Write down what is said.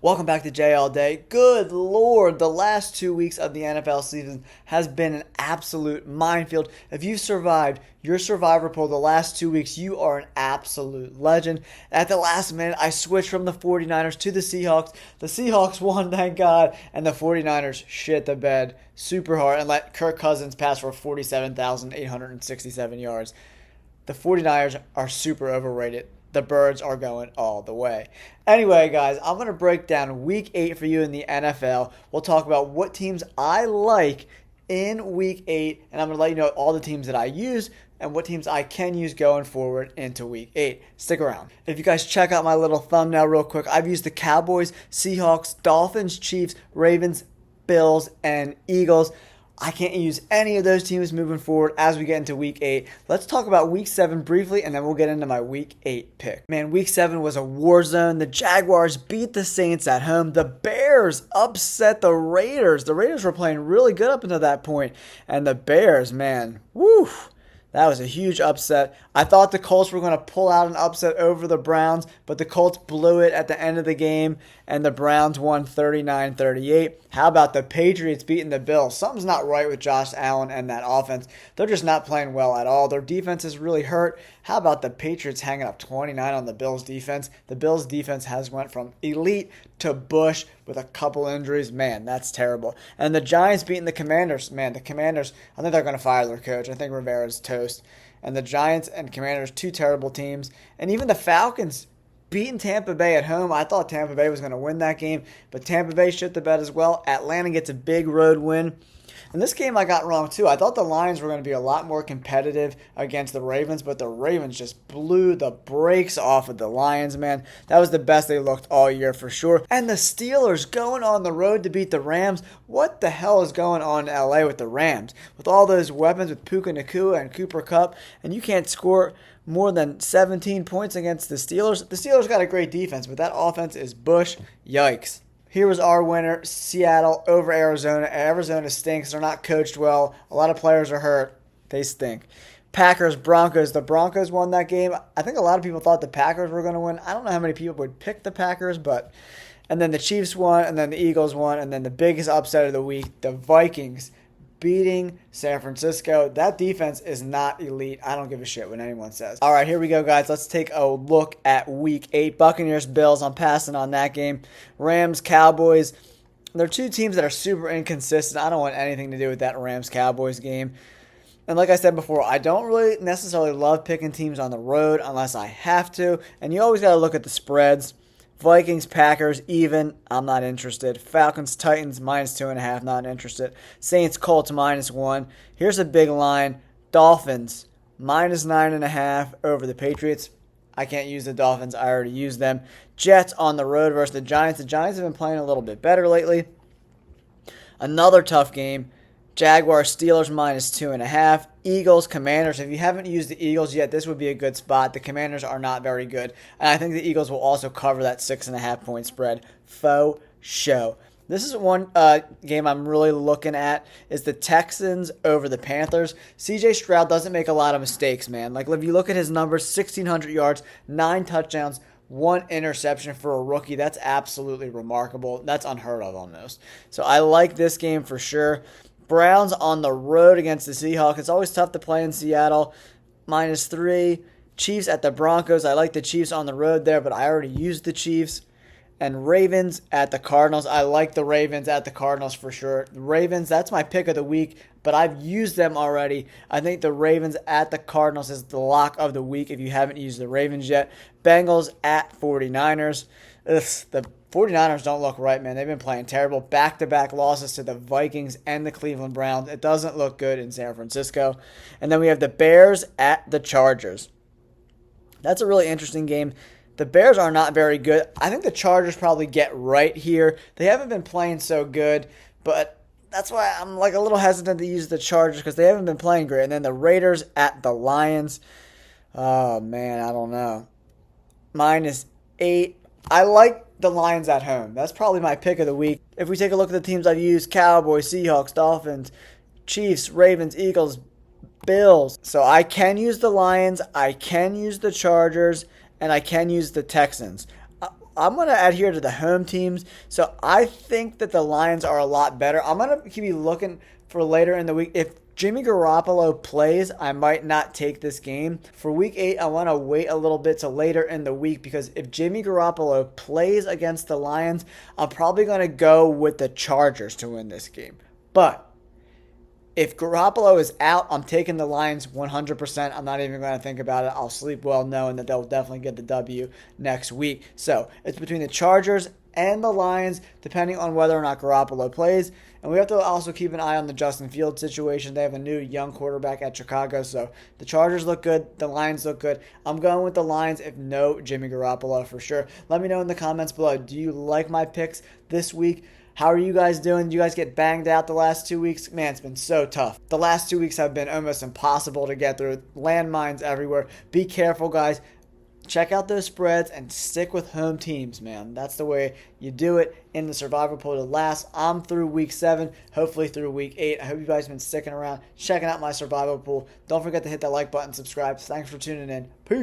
Welcome back to Jay All Day. Good Lord, the last 2 weeks of the NFL season has been an absolute minefield. If you've survived your survivor pool the last 2 weeks, you are an absolute legend. At the last minute, I switched from the 49ers to the Seahawks. The Seahawks won, thank God, and the 49ers shit the bed super hard and let Kirk Cousins pass for 47,867 yards. The 49ers are super overrated. The Birds are going all the way. Anyway, guys, I'm going to break down week 8 for you in the NFL. We'll talk about what teams I like in week 8, and I'm going to let you know all the teams that I use and what teams I can use going forward into week 8. Stick around. If you guys check out my little thumbnail real quick, I've used the Cowboys, Seahawks, Dolphins, Chiefs, Ravens, Bills, and Eagles. I can't use any of those teams moving forward as we get into week 8. Let's talk about week 7 briefly, and then we'll get into my week 8 pick. Man, week 7 was a war zone. The Jaguars beat the Saints at home. The Bears upset the Raiders. The Raiders were playing really good up until that point. And the Bears, man, woo. That was a huge upset. I thought the Colts were going to pull out an upset over the Browns, but the Colts blew it at the end of the game, and the Browns won 39-38. How about the Patriots beating the Bills? Something's not right with Josh Allen and that offense. They're just not playing well at all. Their defense is really hurt. How about the Patriots hanging up 29 on the Bills' defense? The Bills' defense has went from elite to Bush with a couple injuries. Man, that's terrible. And the Giants beating the Commanders. Man, the Commanders, I think they're going to fire their coach. I think Rivera's toast. And the Giants and Commanders, two terrible teams. And even the Falcons beating Tampa Bay at home. I thought Tampa Bay was going to win that game, but Tampa Bay shit the bed as well. Atlanta gets a big road win. And this game I got wrong too. I thought the Lions were going to be a lot more competitive against the Ravens, but the Ravens just blew the brakes off of the Lions, man. That was the best they looked all year for sure. And the Steelers going on the road to beat the Rams. What the hell is going on in LA with the Rams? With all those weapons with Puka Nacua and Cooper Kupp, and you can't score more than 17 points against the Steelers. The Steelers got a great defense, but that offense is Bush. Yikes. Here was our winner, Seattle over Arizona. Arizona stinks. They're not coached well. A lot of players are hurt. They stink. Packers, Broncos. The Broncos won that game. I think a lot of people thought the Packers were going to win. I don't know how many people would pick the Packers, but... And then the Chiefs won, and then the Eagles won, and then the biggest upset of the week, the Vikings beating San Francisco. That defense is not elite. I don't give a shit what anyone says. All right, here we go, guys. Let's take a look at week 8. Buccaneers, Bills. I'm passing on that game. Rams, Cowboys. They're two teams that are super inconsistent. I don't want anything to do with that Rams-Cowboys game. And like I said before, I don't really necessarily love picking teams on the road unless I have to. And you always got to look at the spreads. Vikings, Packers, even. I'm not interested. Falcons, Titans, -2.5. Not interested. Saints, Colts, -1. Here's a big line. Dolphins, -9.5 over the Patriots. I can't use the Dolphins. I already used them. Jets on the road versus the Giants. The Giants have been playing a little bit better lately. Another tough game. Jaguars, Steelers, -2.5. Eagles, Commanders. If you haven't used the Eagles yet, this would be a good spot. The Commanders are not very good. And I think the Eagles will also cover that 6.5 point spread. Faux show. This is one game I'm really looking at is the Texans over the Panthers. CJ Stroud doesn't make a lot of mistakes, man. Like, if you look at his numbers, 1,600 yards, 9 touchdowns, 1 interception for a rookie. That's absolutely remarkable. That's unheard of almost. So I like this game for sure. Browns on the road against the Seahawks. It's always tough to play in Seattle. -3. Chiefs at the Broncos. I like the Chiefs on the road there, but I already used the Chiefs. And Ravens at the Cardinals. I like the Ravens at the Cardinals for sure. The Ravens, that's my pick of the week, but I've used them already. I think the Ravens at the Cardinals is the lock of the week if you haven't used the Ravens yet. Bengals at 49ers. The 49ers don't look right, man. They've been playing terrible. Back-to-back losses to the Vikings and the Cleveland Browns. It doesn't look good in San Francisco. And then we have the Bears at the Chargers. That's a really interesting game. The Bears are not very good. I think the Chargers probably get right here. They haven't been playing so good, but that's why I'm like a little hesitant to use the Chargers because they haven't been playing great. And then the Raiders at the Lions. Oh, man, I don't know. -8. I like the Lions at home. That's probably my pick of the week. If we take a look at the teams I've used, Cowboys, Seahawks, Dolphins, Chiefs, Ravens, Eagles, Bills. So I can use the Lions, I can use the Chargers, and I can use the Texans. I'm going to adhere to the home teams. So I think that the Lions are a lot better. I'm going to be looking for later in the week. If Jimmy Garoppolo plays, I might not take this game. For week 8, I want to wait a little bit to later in the week because if Jimmy Garoppolo plays against the Lions, I'm probably going to go with the Chargers to win this game. But if Garoppolo is out, I'm taking the Lions 100%. I'm not even going to think about it. I'll sleep well knowing that they'll definitely get the W next week. So it's between the Chargers and the Lions, depending on whether or not Garoppolo plays. And we have to also keep an eye on the Justin Fields situation. They have a new young quarterback at Chicago. So the Chargers look good. The Lions look good. I'm going with the Lions if no Jimmy Garoppolo for sure. Let me know in the comments below. Do you like my picks this week? How are you guys doing? Did you guys get banged out the last 2 weeks? Man, it's been so tough. The last 2 weeks have been almost impossible to get through. Landmines everywhere. Be careful, guys. Check out those spreads and stick with home teams, man. That's the way you do it in the survivor pool to last. I'm through week 7, hopefully through week 8. I hope you guys have been sticking around, checking out my survival pool. Don't forget to hit that like button, subscribe. Thanks for tuning in. Peace.